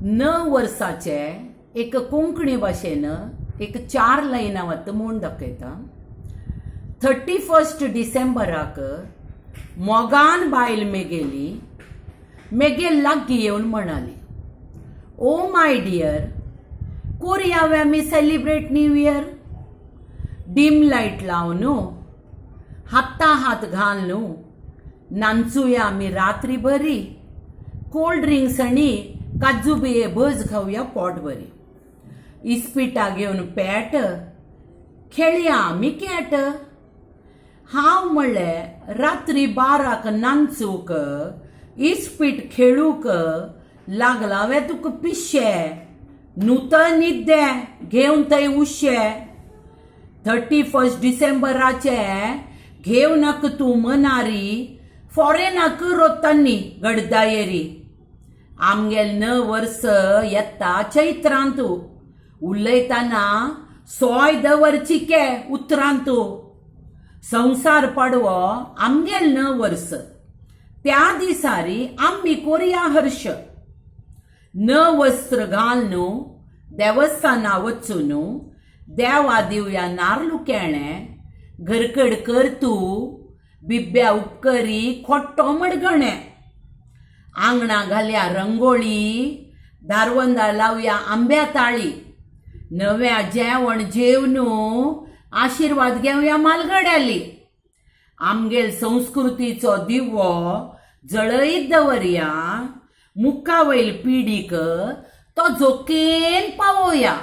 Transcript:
न वर्साचे एक कोंकणी भाशेन एक 4 लायनां वता म्हूण दाखयता. 31 डिसेंबराक मोगान बायल मेगेली मेगेल लागीं येवन म्हणाली, ओ माय डियर, करुया आमी celebrate new year. Dim light लाव न्हू, हाता हात घाल न्हू, नाचुया आमी रात्री बरी, कोल्ड ड्रिंक्स आनी काजू बिये भज खावया पोट बरी. इस्पिटा घेवन पेट, खेळया आमी कॅट. हांव म्हणलें रात्री 12 नाचूक, इस्पीट खेळूक, लागलावे तुका पिशे, नूतन निद्दे घेवन थंय उशे. 31 डिसेंबराचे घेवनाक तूं मनारी, फॉरेनाक रोत्तानी गडदायेरी. आमगेल न वर्स येता चैत्रांत, उलयतना सोय दवरची के उतरांत. संसार पडवो आमगेल न वर्स, त्या दिसारी आम्ही कोरया हर्ष. न वस्त्र घाल न्हू, देवस्थाना वचू न्हू, देवा दिवया नारलू केणे, घरकड कर तूं, बिब्या उपकरी खोट्टो मडगणे. आंगणा घालया रंगोळी, दारवंदा लावया आंब्या ताळी. नव्या जेवण जेव न्हू, आशीर्वाद घेवया मालगड्याली. आमगेल संस्कृतीचो दिवो जळयत दवरया, मुखावयल पिडीक तो जोकेन पावोया.